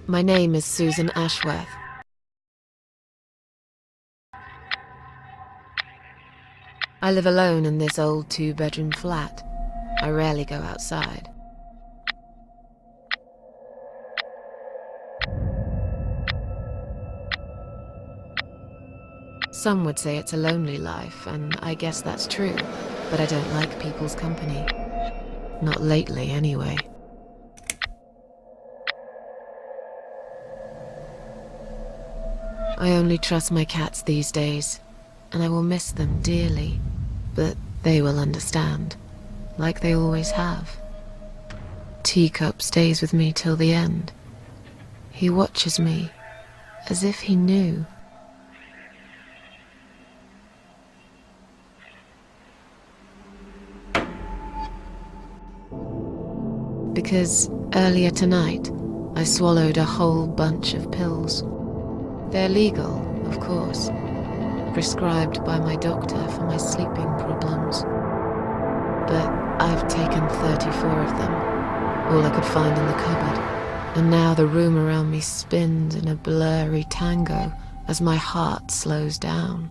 My name is Susan Ashworth. I live alone in this old two-bedroom flat. I rarely go outside. Some would say it's a lonely life, and I guess that's true, but I don't like people's company. Not lately, anyway. I only trust my cats these days, and I will miss them dearly, but they will understand, like they always have. Teacup stays with me till the end. He watches me, as if he knew. Because earlier tonight, I swallowed a whole bunch of pills. They're legal, of course, prescribed by my doctor for my sleeping problems. But I've taken 34 of them, all I could find in the cupboard, and now the room around me spins in a blurry tango as my heart slows down.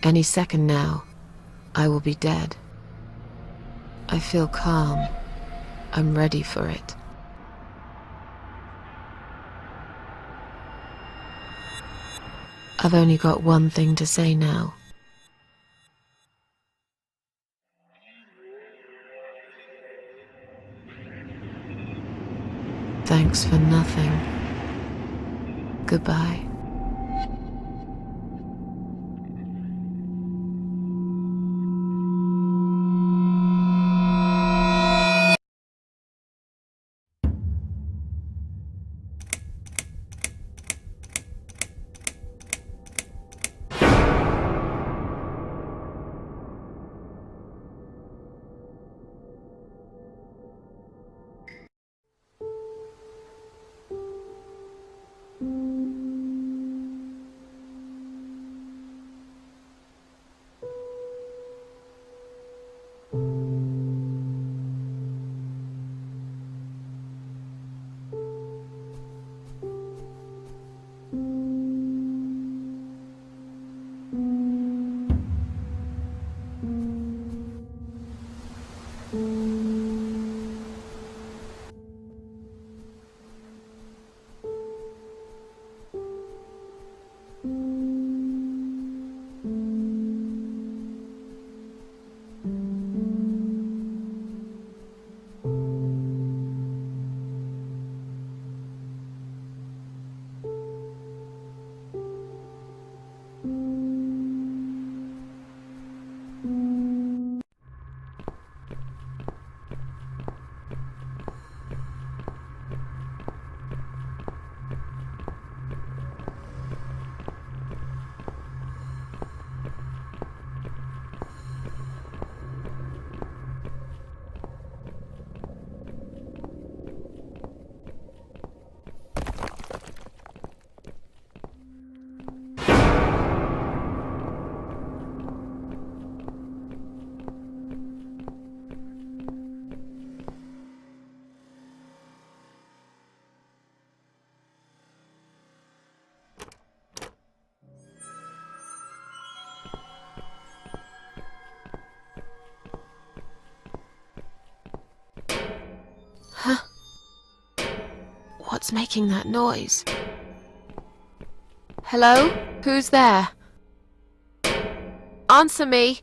Any second now, I will be dead. I feel calm. I'm ready for it. I've only got one thing to say now. Thanks for nothing. Goodbye. Huh? What's making that noise? Hello? Who's there? Answer me!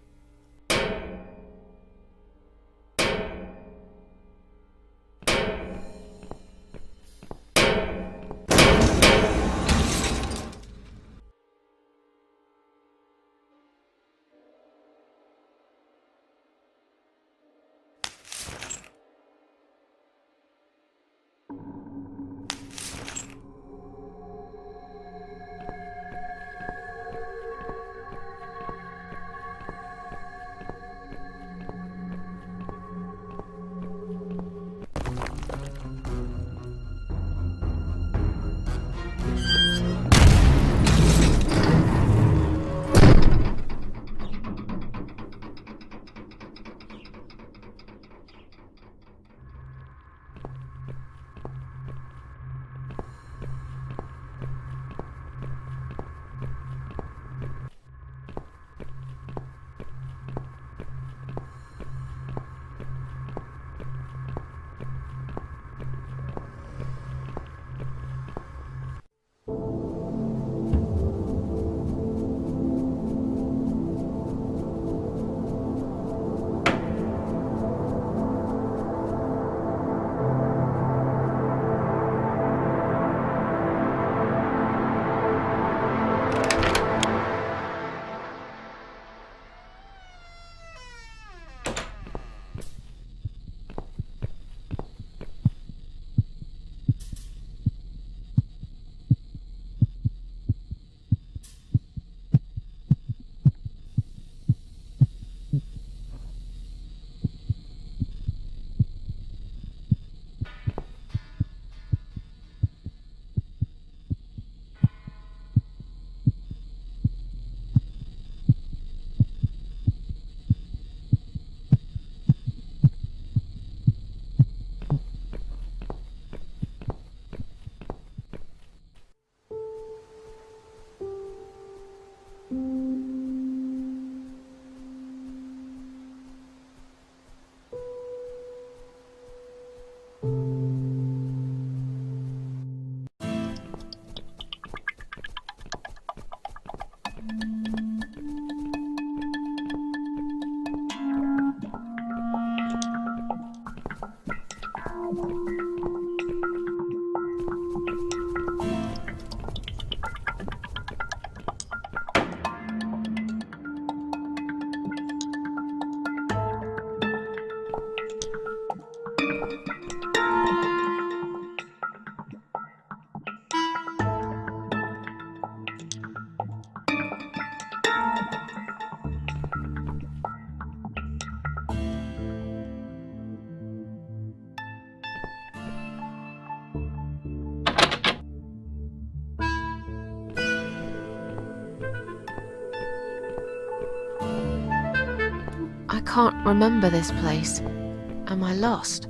can't remember this place. Am I lost?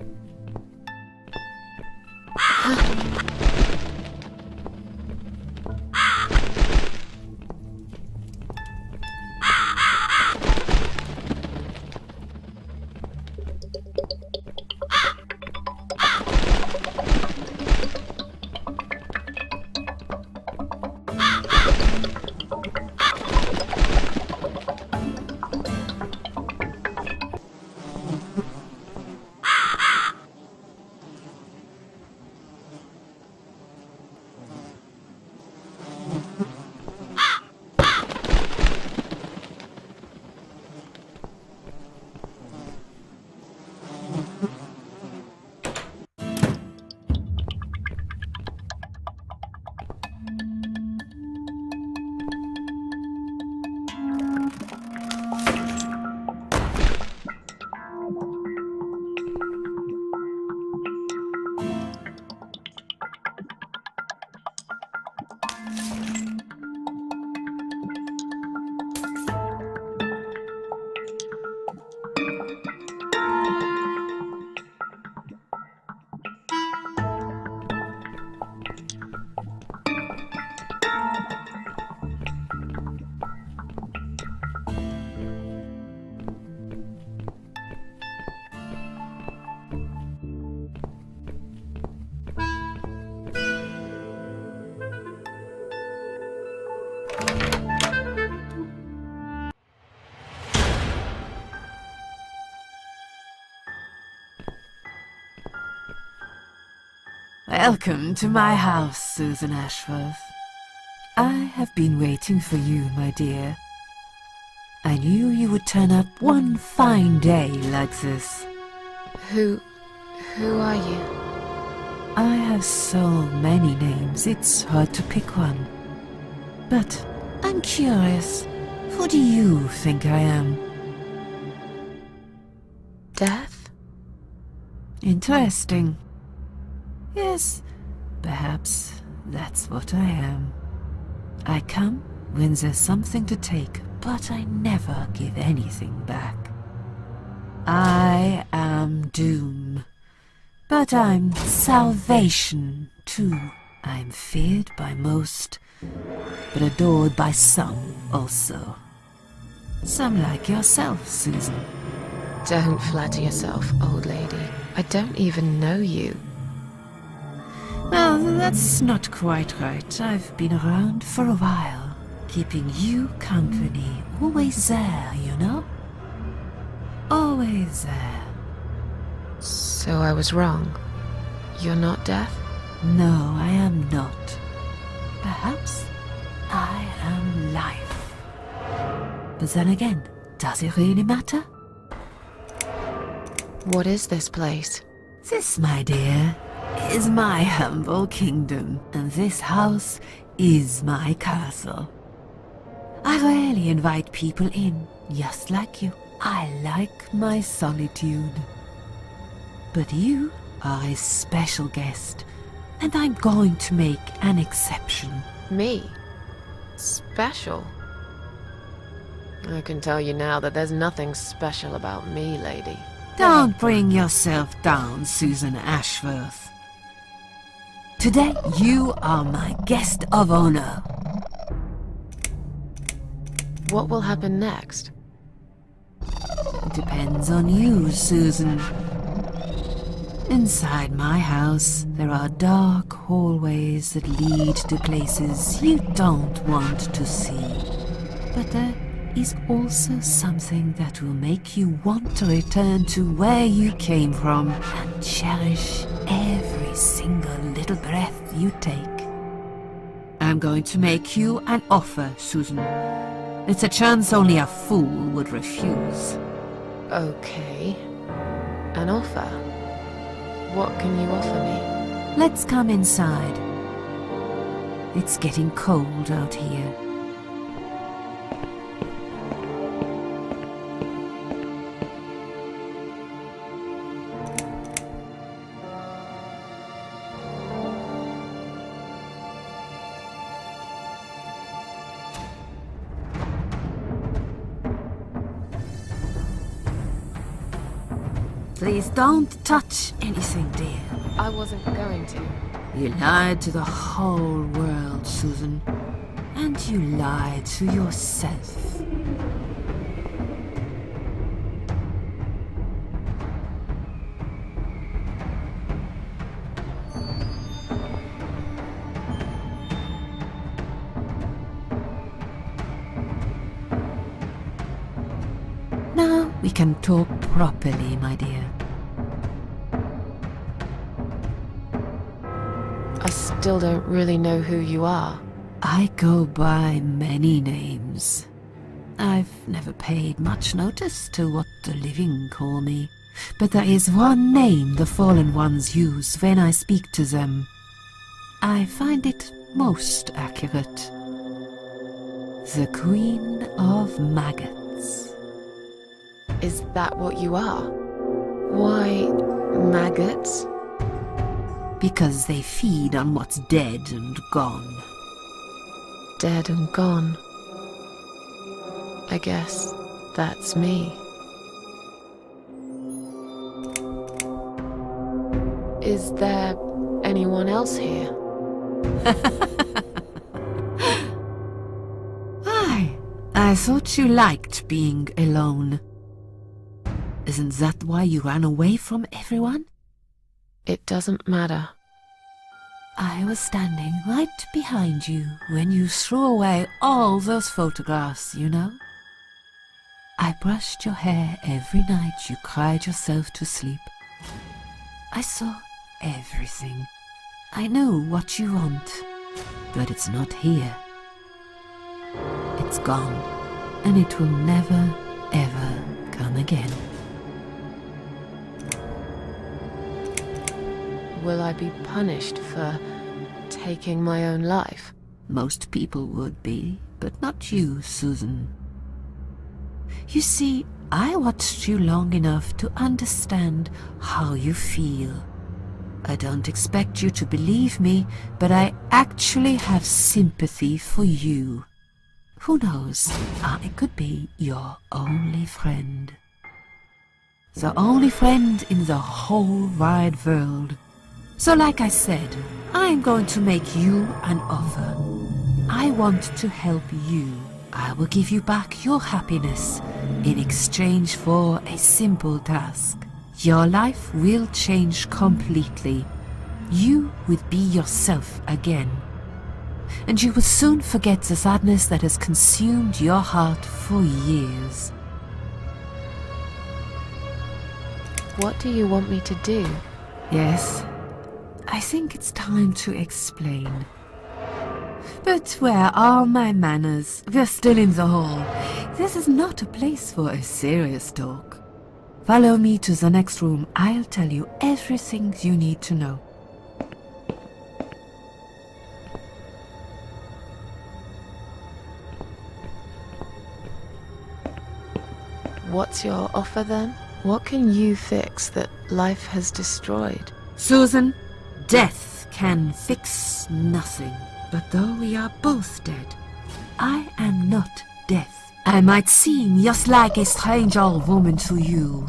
Welcome to my house, Susan Ashworth. I have been waiting for you, my dear. I knew you would turn up one fine day like this. Who are you? I have so many names, it's hard to pick one. But I'm curious, who do you think I am? Death? Interesting. Yes, perhaps that's what I am. I come when there's something to take, but I never give anything back. I am doom, but I'm salvation too. I'm feared by most, but adored by some also. Some like yourself, Susan. Don't flatter yourself, old lady. I don't even know you. Well, that's not quite right. I've been around for a while, keeping you company. Always there, you know? Always there. So I was wrong. You're not Death? No, I am not. Perhaps I am life. But then again, does it really matter? What is this place? This, my dear, is my humble kingdom, and this house is my castle. I rarely invite people in, just like you. I like my solitude. But you are a special guest, and I'm going to make an exception. Me? Special? I can tell you now that there's nothing special about me, lady. Don't bring yourself down, Susan Ashworth. Today, you are my guest of honor. What will happen next? Depends on you, Susan. Inside my house, there are dark hallways that lead to places you don't want to see. But there is also something that will make you want to return to where you came from and cherish every single little breath you take. I'm going to make you an offer, Susan. It's a chance only a fool would refuse. Okay. An offer? What can you offer me? Let's come inside. It's getting cold out here. Please don't touch anything, dear. I wasn't going to. You lied to the whole world, Susan. And you lied to yourself. Now we can talk properly, my dear. I still don't really know who you are. I go by many names. I've never paid much notice to what the living call me, but there is one name the fallen ones use when I speak to them. I find it most accurate. The Queen of Maggots. Is that what you are? Why, maggots? Because they feed on what's dead and gone. Dead and gone. I guess that's me. Is there anyone else here? I thought you liked being alone. Isn't that why you ran away from everyone? It doesn't matter. I was standing right behind you when you threw away all those photographs, you know? I brushed your hair every night you cried yourself to sleep. I saw everything. I know what you want, but it's not here. It's gone, and it will never, ever come again. Will I be punished for taking my own life? Most people would be, but not you, Susan. You see, I watched you long enough to understand how you feel. I don't expect you to believe me, but I actually have sympathy for you. Who knows, I could be your only friend. The only friend in the whole wide world. So like I said, I'm going to make you an offer. I want to help you. I will give you back your happiness in exchange for a simple task. Your life will change completely. You will be yourself again. And you will soon forget the sadness that has consumed your heart for years. What do you want me to do? Yes, I think it's time to explain. But where are my manners? We're still in the hall. This is not a place for a serious talk. Follow me to the next room. I'll tell you everything you need to know. What's your offer then? What can you fix that life has destroyed? Susan, death can fix nothing. But though we are both dead, I am not death. I might seem just like a strange old woman to you,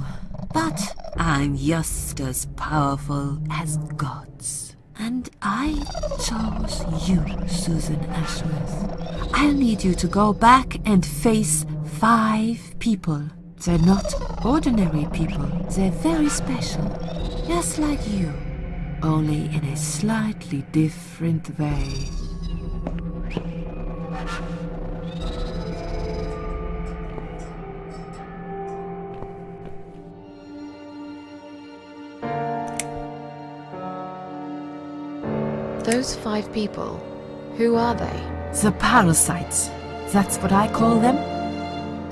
but I'm just as powerful as gods. And I chose you, Susan Ashworth. I'll need you to go back and face 5 people. They're not ordinary people. They're very special, just like you, only in a slightly different way. Those 5 people, who are they? The parasites, that's what I call them.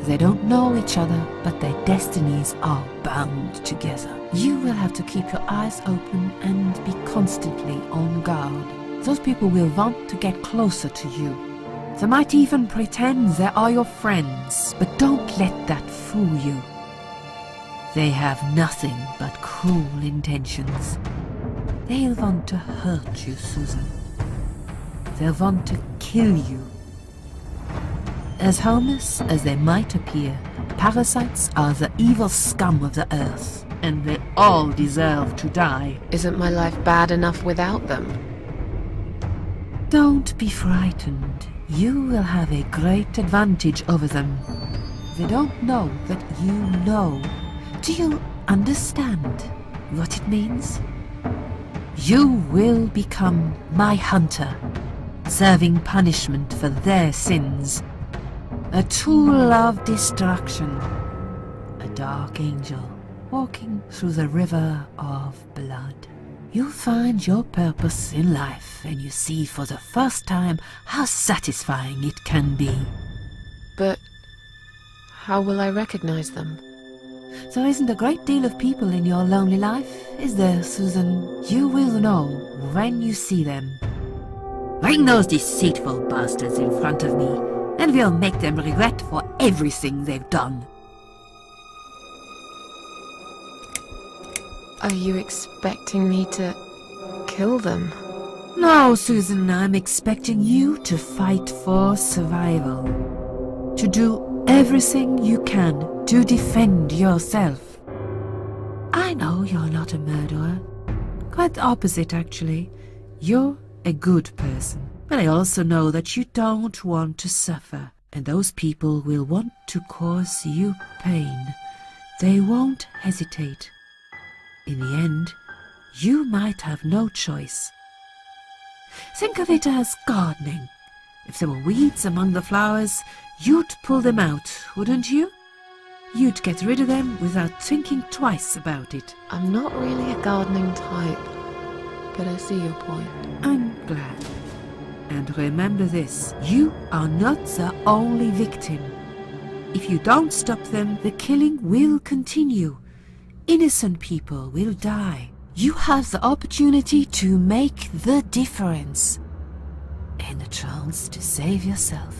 They don't know each other, but their destinies are bound together. You will have to keep your eyes open and be constantly on guard. Those people will want to get closer to you. They might even pretend they are your friends, but don't let that fool you. They have nothing but cruel intentions. They'll want to hurt you, Susan. They'll want to kill you. As harmless as they might appear, parasites are the evil scum of the earth, and they all deserve to die. Isn't my life bad enough without them? Don't be frightened. You will have a great advantage over them. They don't know that you know. Do you understand what it means? You will become my hunter, serving punishment for their sins. A tool of destruction. A dark angel walking through the river of blood. You'll find your purpose in life, and you see for the first time how satisfying it can be. But how will I recognize them? There isn't a great deal of people in your lonely life, is there, Susan? You will know when you see them. Bring those deceitful bastards in front of me, and we'll make them regret for everything they've done. Are you expecting me to kill them? No, Susan, I'm expecting you to fight for survival. To do everything you can to defend yourself. I know you're not a murderer. Quite the opposite, actually. You're a good person. But I also know that you don't want to suffer, and those people will want to cause you pain. They won't hesitate. In the end, you might have no choice. Think of it as gardening. If there were weeds among the flowers, you'd pull them out, wouldn't you? You'd get rid of them without thinking twice about it. I'm not really a gardening type, but I see your point. I'm glad. And remember this, you are not the only victim. If you don't stop them, the killing will continue. Innocent people will die. You have the opportunity to make the difference. And a chance to save yourself.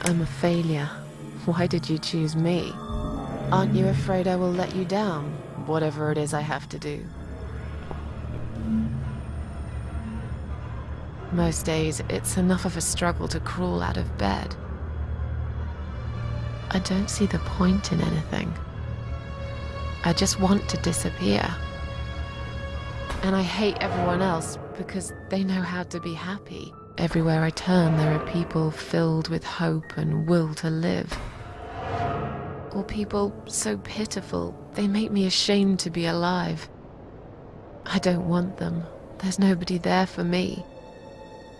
I'm a failure. Why did you choose me? Aren't you afraid I will let you down, whatever it is I have to do? Most days, it's enough of a struggle to crawl out of bed. I don't see the point in anything. I just want to disappear. And I hate everyone else because they know how to be happy. Everywhere I turn, there are people filled with hope and will to live. Or people so pitiful, they make me ashamed to be alive. I don't want them. There's nobody there for me.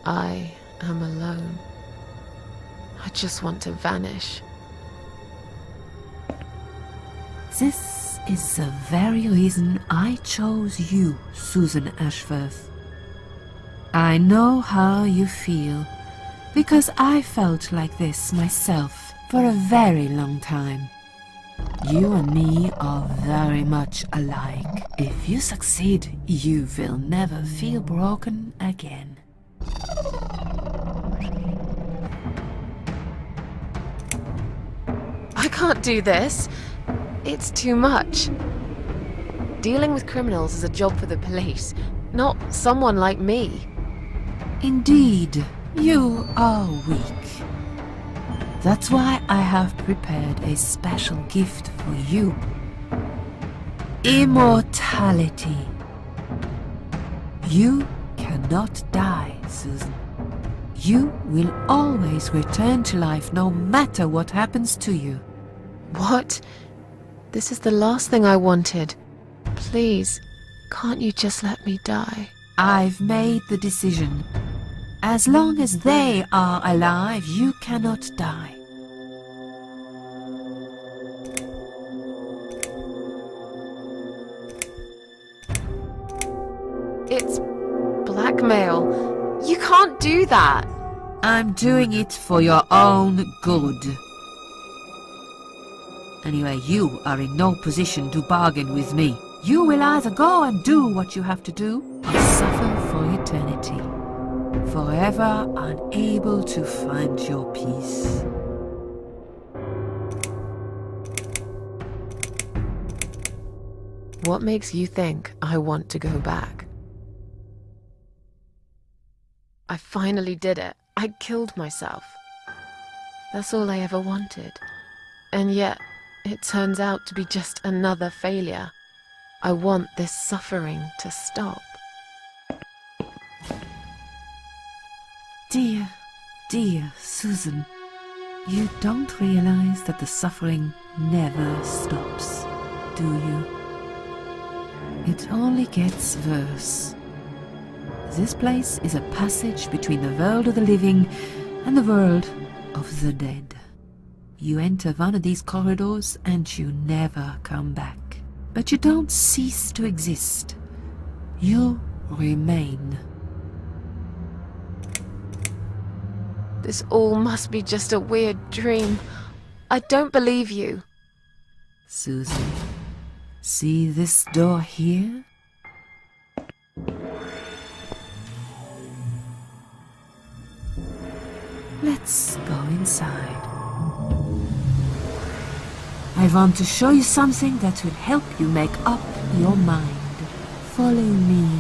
I am alone. I just want to vanish. This is the very reason I chose you, Susan Ashworth. I know how you feel, because I felt like this myself for a very long time. You and me are very much alike. If you succeed, you will never feel broken again. I can't do this. It's too much. Dealing with criminals is a job for the police, not someone like me. Indeed, you are weak. That's why I have prepared a special gift for you. Immortality. You cannot die, Susan. You will always return to life no matter what happens to you. What? This is the last thing I wanted. Please, can't you just let me die? I've made the decision. As long as they are alive, you cannot die. It's blackmail. You can't do that. I'm doing it for your own good. Anyway, you are in no position to bargain with me. You will either go and do what you have to do, or suffer for eternity, forever unable to find your peace. What makes you think I want to go back? I finally did it. I killed myself. That's all I ever wanted. And yet, it turns out to be just another failure. I want this suffering to stop. Dear, dear Susan, you don't realize that the suffering never stops, do you? It only gets worse. This place is a passage between the world of the living and the world of the dead. You enter one of these corridors and you never come back. But you don't cease to exist. You remain. This all must be just a weird dream. I don't believe you. Susan, see this door here? Let's go inside. I want to show you something that will help you make up your mind. Follow me.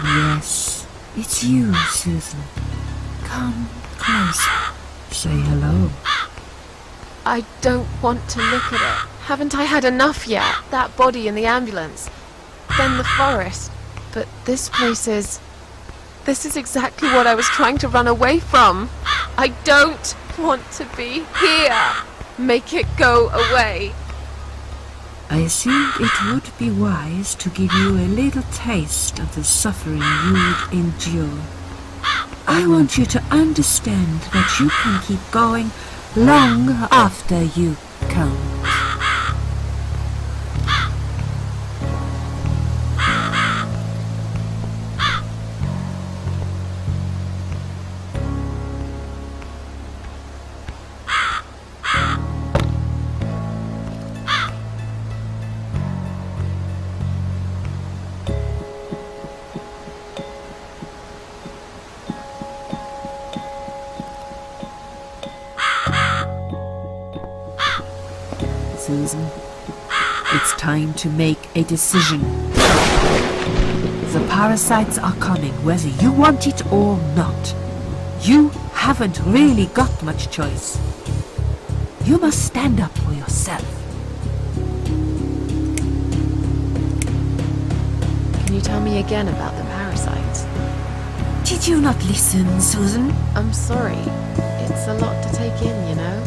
Yes, it's you, Susan. Come closer. Say hello. I don't want to look at it. Haven't I had enough yet? That body in the ambulance. Then the forest. But this place is... This is exactly what I was trying to run away from. I don't want to be here. Make it go away. I think it would be wise to give you a little taste of the suffering you'd endure. I want you to understand that you can keep going long after you can't. Susan, it's time to make a decision. The parasites are coming, whether you want it or not. You haven't really got much choice. You must stand up for yourself. Can you tell me again about the parasites? Did you not listen, Susan? I'm sorry. It's a lot to take in, you know?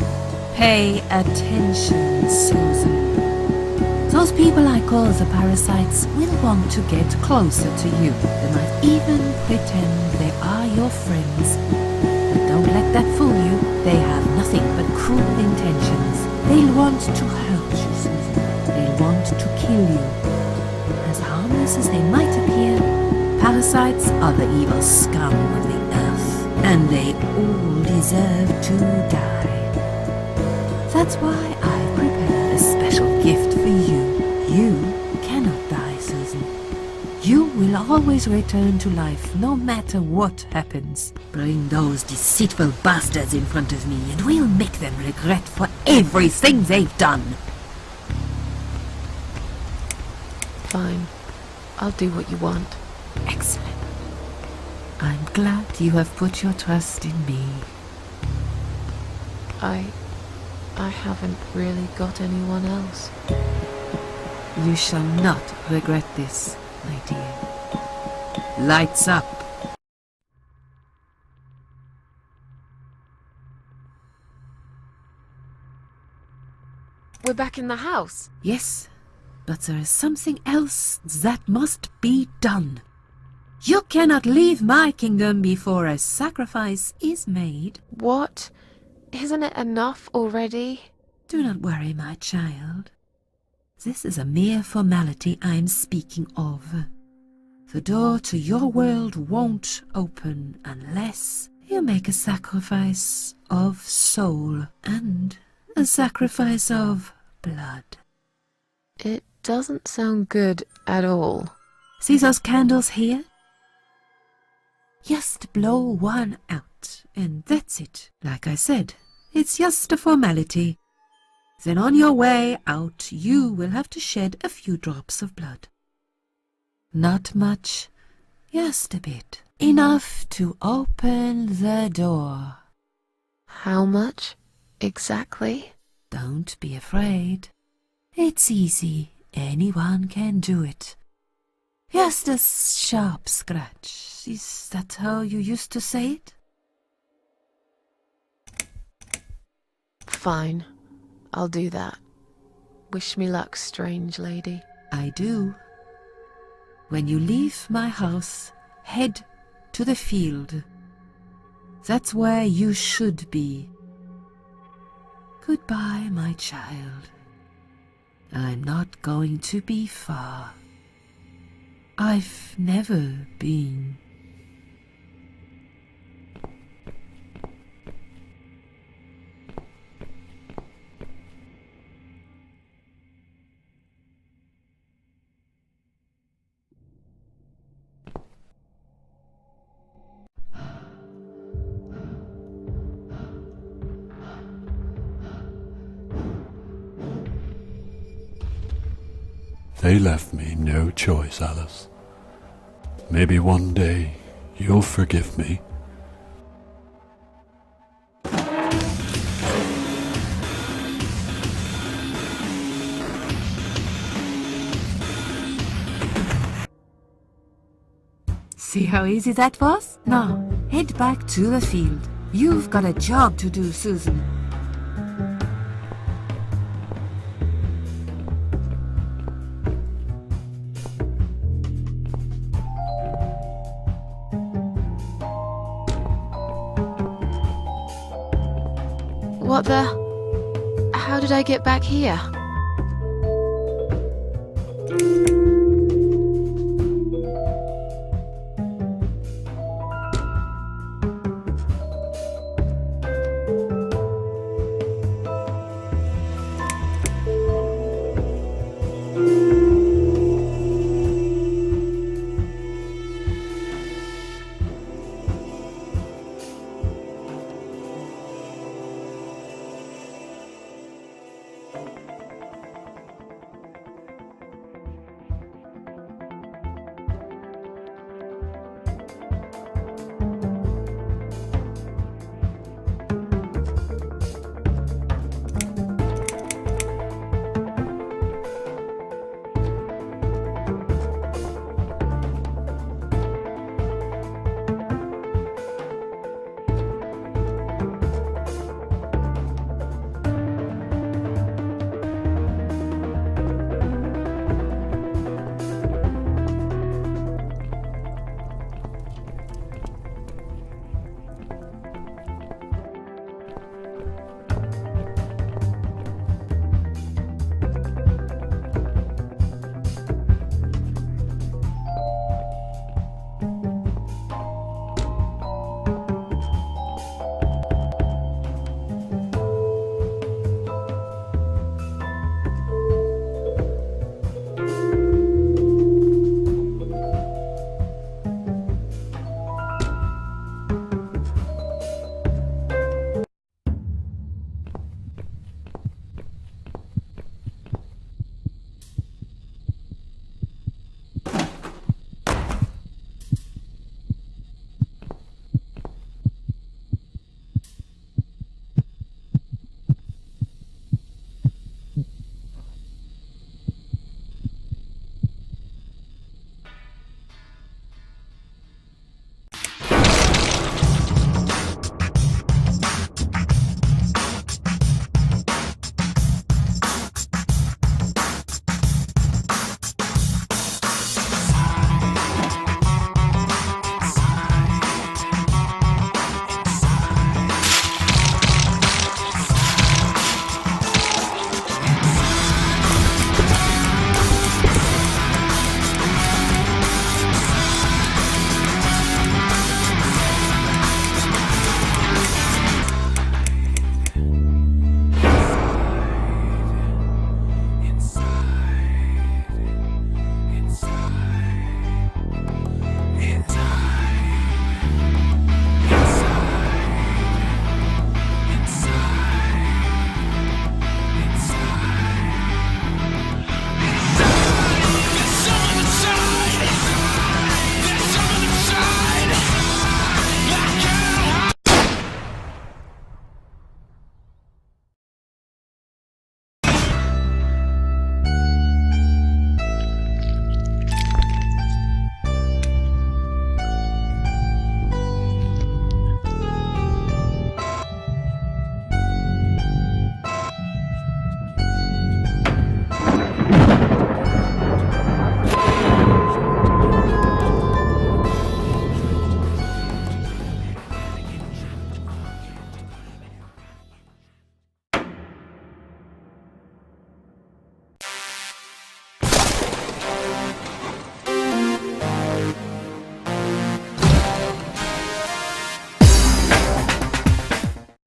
Pay attention, Susan. Those people I call the parasites will want to get closer to you. They might even pretend they are your friends. But don't let that fool you. They have nothing but cruel intentions. They'll want to hurt you, Susan. They'll want to kill you. As harmless as they might appear, parasites are the evil scum of the earth. And they all deserve to die. That's why I prepared a special gift for you. You cannot die, Susan. You will always return to life, no matter what happens. Bring those deceitful bastards in front of me, and we'll make them regret for everything they've done. Fine. I'll do what you want. Excellent. I'm glad you have put your trust in me. I haven't really got anyone else. You shall not regret this, my dear. Lights up. We're back in the house. Yes, but there is something else that must be done. You cannot leave my kingdom before a sacrifice is made. What? Isn't it enough already? Do not worry, my child. This is a mere formality I am speaking of. The door to your world won't open unless you make a sacrifice of soul and a sacrifice of blood. It doesn't sound good at all. See those candles here? Just blow one out, and that's it. Like I said, it's just a formality. Then on your way out, you will have to shed a few drops of blood. Not much, just a bit. Enough to open the door. How much exactly? Don't be afraid. It's easy. Anyone can do it. Just a sharp scratch. Is that how you used to say it? Fine. I'll do that. Wish me luck, strange lady. I do. When you leave my house, head to the field. That's where you should be. Goodbye, my child. I'm not going to be far. I've never been. They left me no choice, Alice. Maybe one day you'll forgive me. See how easy that was? Now, head back to the field. You've got a job to do, Susan. What the? How did I get back here?